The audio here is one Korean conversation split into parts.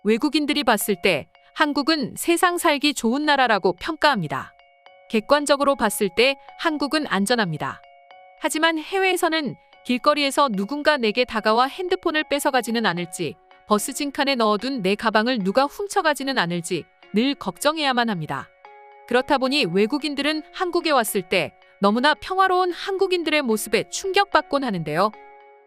외국인들이 봤을 때 한국은 세상 살기 좋은 나라라고 평가합니다. 객관적으로 봤을 때 한국은 안전합니다. 하지만 해외에서는 길거리에서 누군가 내게 다가와 핸드폰을 뺏어가지는 않을지, 버스 징칸에 넣어둔 내 가방을 누가 훔쳐가지는 않을지 늘 걱정해야만 합니다. 그렇다 보니 외국인들은 한국에 왔을 때 너무나 평화로운 한국인들의 모습에 충격받곤 하는데요.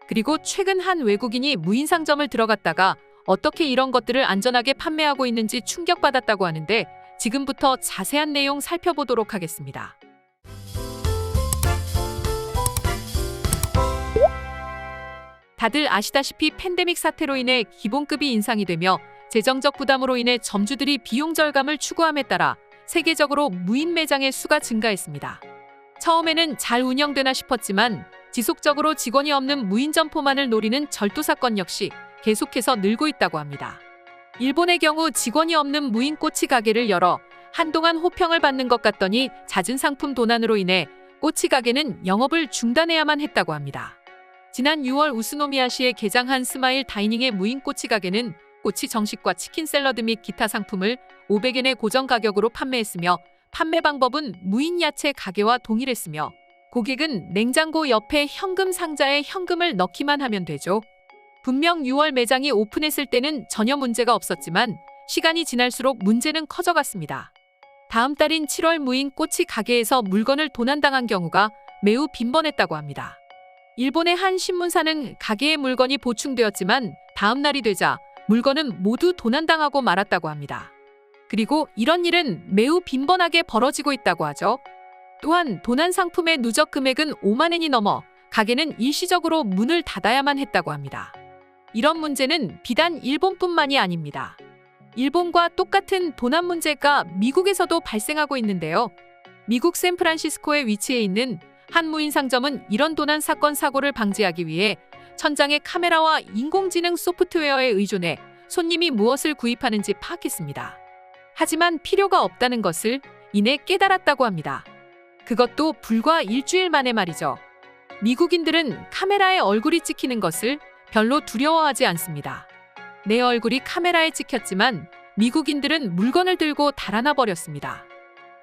그리고 최근 한 외국인이 무인상점을 들어갔다가 어떻게 이런 것들을 안전하게 판매하고 있는지 충격받았다고 하는데, 지금부터 자세한 내용 살펴보도록 하겠습니다. 다들 아시다시피 팬데믹 사태로 인해 기본급이 인상이 되며 재정적 부담으로 인해 점주들이 비용 절감을 추구함에 따라 세계적으로 무인 매장의 수가 증가했습니다. 처음에는 잘 운영되나 싶었지만 지속적으로 직원이 없는 무인 점포만을 노리는 절도 사건 역시 계속해서 늘고 있다고 합니다. 일본의 경우 직원이 없는 무인 꼬치 가게를 열어 한동안 호평을 받는 것 같더니 잦은 상품 도난으로 인해 꼬치 가게는 영업을 중단해야만 했다고 합니다. 지난 6월 우스노미야시에 개장한 스마일 다이닝의 무인 꼬치 가게는 꼬치 정식과 치킨 샐러드 및 기타 상품을 500엔의 고정 가격으로 판매했으며, 판매 방법은 무인 야채 가게와 동일했으며 고객은 냉장고 옆에 현금 상자에 현금을 넣기만 하면 되죠. 분명 6월 매장이 오픈했을 때는 전혀 문제가 없었지만 시간이 지날수록 문제는 커져갔습니다. 다음 달인 7월 무인 꼬치 가게에서 물건을 도난당한 경우가 매우 빈번했다고 합니다. 일본의 한 신문사는 가게에 물건이 보충되었지만 다음 날이 되자 물건은 모두 도난당하고 말았다고 합니다. 그리고 이런 일은 매우 빈번하게 벌어지고 있다고 하죠. 또한 도난 상품의 누적 금액은 5만 엔이 넘어 가게는 일시적으로 문을 닫아야만 했다고 합니다. 이런 문제는 비단 일본뿐만이 아닙니다. 일본과 똑같은 도난 문제가 미국에서도 발생하고 있는데요. 미국 샌프란시스코에 위치해 있는 한 무인 상점은 이런 도난 사건 사고를 방지하기 위해 천장에 카메라와 인공지능 소프트웨어에 의존해 손님이 무엇을 구입하는지 파악했습니다. 하지만 필요가 없다는 것을 이내 깨달았다고 합니다. 그것도 불과 일주일 만에 말이죠. 미국인들은 카메라에 얼굴이 찍히는 것을 별로 두려워하지 않습니다. 내 얼굴이 카메라에 찍혔지만 미국인들은 물건을 들고 달아나 버렸습니다.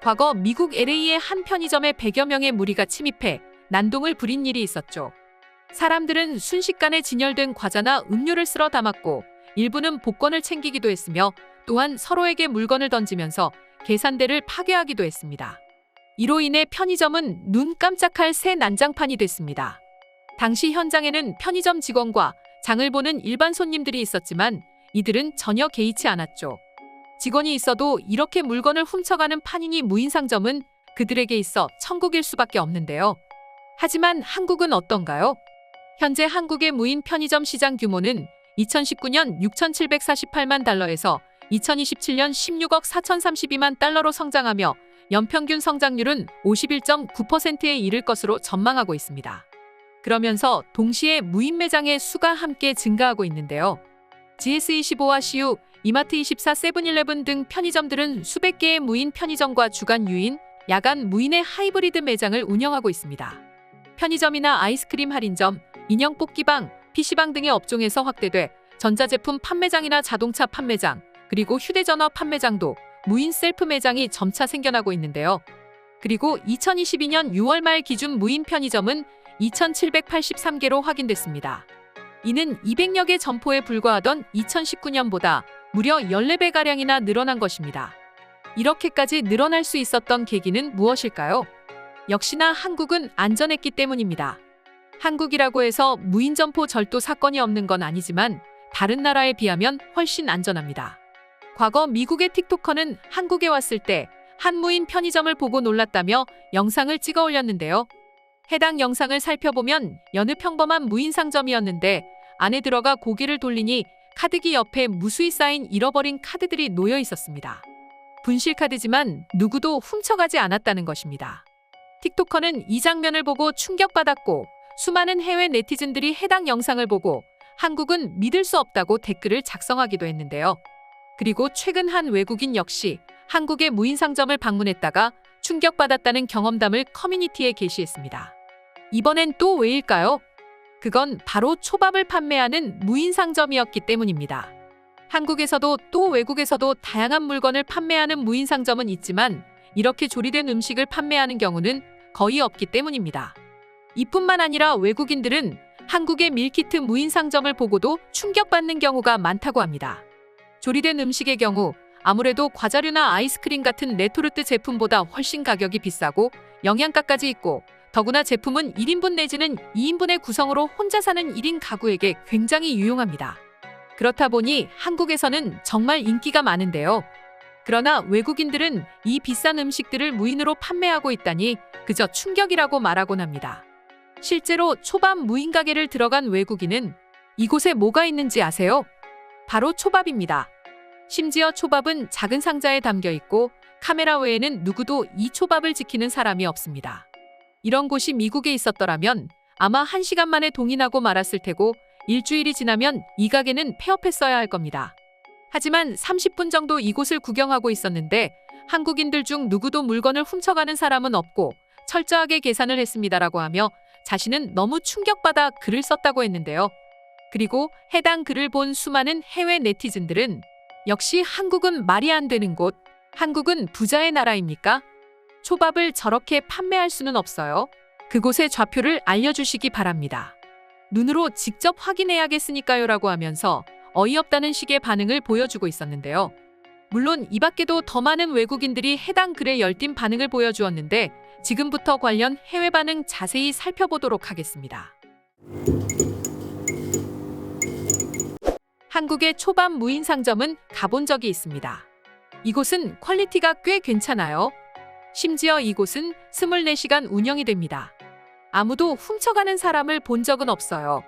과거 미국 LA의 한 편의점에 100여 명의 무리가 침입해 난동을 부린 일이 있었죠. 사람들은 순식간에 진열된 과자나 음료를 쓸어 담았고 일부는 복권을 챙기기도 했으며, 또한 서로에게 물건을 던지면서 계산대를 파괴하기도 했습니다. 이로 인해 편의점은 눈 깜짝할 새 난장판이 됐습니다. 당시 현장에는 편의점 직원과 장을 보는 일반 손님들이 있었지만 이들은 전혀 개의치 않았죠. 직원이 있어도 이렇게 물건을 훔쳐가는 판이니 무인 상점은 그들에게 있어 천국일 수밖에 없는데요. 하지만 한국은 어떤가요? 현재 한국의 무인 편의점 시장 규모는 2019년 6,748만 달러에서 2027년 16억 4,032만 달러로 성장하며 연평균 성장률은 51.9%에 이를 것으로 전망하고 있습니다. 그러면서 동시에 무인 매장의 수가 함께 증가하고 있는데요. GS25와 CU, 이마트24, 세븐일레븐 등 편의점들은 수백 개의 무인 편의점과 주간 유인, 야간 무인의 하이브리드 매장을 운영하고 있습니다. 편의점이나 아이스크림 할인점, 인형 뽑기방, PC방 등의 업종에서 확대돼 전자제품 판매장이나 자동차 판매장, 그리고 휴대전화 판매장도 무인 셀프 매장이 점차 생겨나고 있는데요. 그리고 2022년 6월 말 기준 무인 편의점은 2,783개로 확인됐습니다. 이는 200여 개 점포에 불과하던 2019년보다 무려 14배가량이나 늘어난 것입니다. 이렇게까지 늘어날 수 있었던 계기는 무엇일까요? 역시나 한국은 안전했기 때문입니다. 한국이라고 해서 무인 점포 절도 사건이 없는 건 아니지만 다른 나라에 비하면 훨씬 안전합니다. 과거 미국의 틱토커는 한국에 왔을 때 한 무인 편의점을 보고 놀랐다며 영상을 찍어 올렸는데요. 해당 영상을 살펴보면 여느 평범한 무인 상점이었는데 안에 들어가 고개를 돌리니 카드기 옆에 무수히 쌓인 잃어버린 카드들이 놓여 있었습니다. 분실 카드지만 누구도 훔쳐가지 않았다는 것입니다. 틱토커는 이 장면을 보고 충격받았고 수많은 해외 네티즌들이 해당 영상을 보고 한국은 믿을 수 없다고 댓글을 작성하기도 했는데요. 그리고 최근 한 외국인 역시 한국의 무인 상점을 방문했다가 충격받았다는 경험담을 커뮤니티에 게시했습니다. 이번엔 또 왜일까요? 그건 바로 초밥을 판매하는 무인 상점이었기 때문입니다. 한국에서도 또 외국에서도 다양한 물건을 판매하는 무인 상점은 있지만 이렇게 조리된 음식을 판매하는 경우는 거의 없기 때문입니다. 이뿐만 아니라 외국인들은 한국의 밀키트 무인 상점을 보고도 충격받는 경우가 많다고 합니다. 조리된 음식의 경우 아무래도 과자류나 아이스크림 같은 레토르트 제품보다 훨씬 가격이 비싸고 영양가까지 있고 더구나 제품은 1인분 내지는 2인분의 구성으로 혼자 사는 1인 가구에게 굉장히 유용합니다. 그렇다 보니 한국에서는 정말 인기가 많은데요. 그러나 외국인들은 이 비싼 음식들을 무인으로 판매하고 있다니 그저 충격이라고 말하곤 합니다. 실제로 초밥 무인 가게를 들어간 외국인은 이곳에 뭐가 있는지 아세요? 바로 초밥입니다. 심지어 초밥은 작은 상자에 담겨 있고 카메라 외에는 누구도 이 초밥을 지키는 사람이 없습니다. 이런 곳이 미국에 있었더라면 아마 1시간 만에 동인하고 말았을 테고 일주일이 지나면 이 가게는 폐업했어야 할 겁니다. 하지만 30분 정도 이곳을 구경하고 있었는데 한국인들 중 누구도 물건을 훔쳐가는 사람은 없고 철저하게 계산을 했습니다라고 하며 자신은 너무 충격받아 글을 썼다고 했는데요. 그리고 해당 글을 본 수많은 해외 네티즌들은 역시 한국은 말이 안 되는 곳, 한국은 부자의 나라입니까? 초밥을 저렇게 판매할 수는 없어요. 그곳의 좌표를 알려주시기 바랍니다. 눈으로 직접 확인해야겠으니까요 라고 하면서 어이없다는 식의 반응을 보여주고 있었는데요. 물론 이 밖에도 더 많은 외국인들이 해당 글에 열띤 반응을 보여주었는데 지금부터 관련 해외 반응 자세히 살펴보도록 하겠습니다. 한국의 초밥 무인 상점은 가본 적이 있습니다. 이곳은 퀄리티가 꽤 괜찮아요. 심지어 이곳은 24시간 운영이 됩니다. 아무도 훔쳐가는 사람을 본 적은 없어요.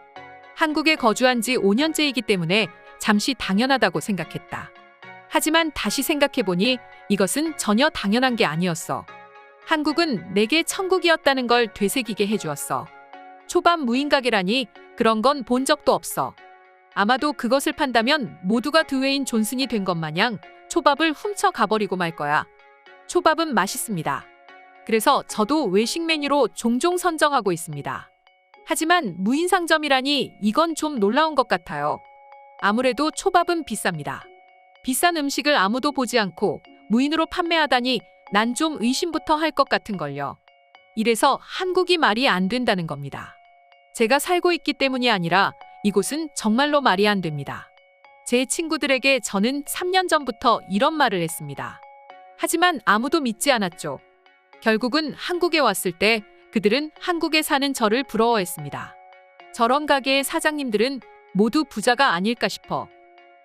한국에 거주한 지 5년째이기 때문에 잠시 당연하다고 생각했다. 하지만 다시 생각해보니 이것은 전혀 당연한 게 아니었어. 한국은 내게 천국이었다는 걸 되새기게 해주었어. 초밥 무인 가게라니 그런 건 본 적도 없어. 아마도 그것을 판다면 모두가 드웨인 존슨이 된 것 마냥 초밥을 훔쳐 가버리고 말 거야. 초밥은 맛있습니다. 그래서 저도 외식 메뉴로 종종 선정하고 있습니다. 하지만 무인 상점이라니 이건 좀 놀라운 것 같아요. 아무래도 초밥은 비쌉니다. 비싼 음식을 아무도 보지 않고 무인으로 판매하다니 난 좀 의심부터 할 것 같은걸요. 이래서 한국이 말이 안 된다는 겁니다. 제가 살고 있기 때문이 아니라 이곳은 정말로 말이 안 됩니다. 제 친구들에게 저는 3년 전부터 이런 말을 했습니다. 하지만 아무도 믿지 않았죠. 결국은 한국에 왔을 때 그들은 한국에 사는 저를 부러워했습니다. 저런 가게의 사장님들은 모두 부자가 아닐까 싶어.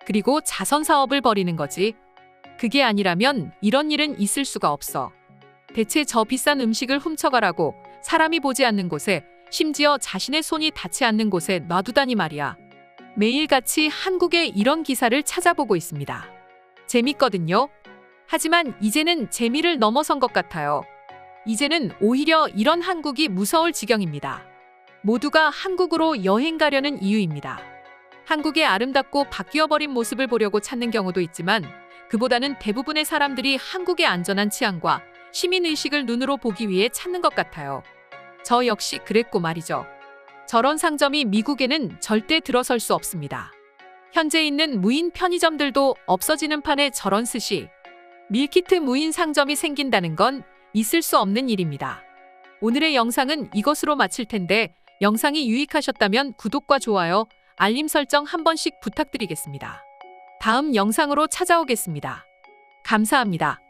그리고 자선 사업을 벌이는 거지. 그게 아니라면 이런 일은 있을 수가 없어. 대체 저 비싼 음식을 훔쳐가라고 사람이 보지 않는 곳에 심지어 자신의 손이 닿지 않는 곳에 놔두다니 말이야. 매일같이 한국의 이런 기사를 찾아보고 있습니다. 재밌거든요. 하지만 이제는 재미를 넘어선 것 같아요. 이제는 오히려 이런 한국이 무서울 지경입니다. 모두가 한국으로 여행 가려는 이유입니다. 한국의 아름답고 바뀌어버린 모습을 보려고 찾는 경우도 있지만 그보다는 대부분의 사람들이 한국의 안전한 치안과 시민의식을 눈으로 보기 위해 찾는 것 같아요. 저 역시 그랬고 말이죠. 저런 상점이 미국에는 절대 들어설 수 없습니다. 현재 있는 무인 편의점들도 없어지는 판에 저런 스시, 밀키트 무인 상점이 생긴다는 건 있을 수 없는 일입니다. 오늘의 영상은 이것으로 마칠 텐데 영상이 유익하셨다면 구독과 좋아요, 알림 설정 한 번씩 부탁드리겠습니다. 다음 영상으로 찾아오겠습니다. 감사합니다.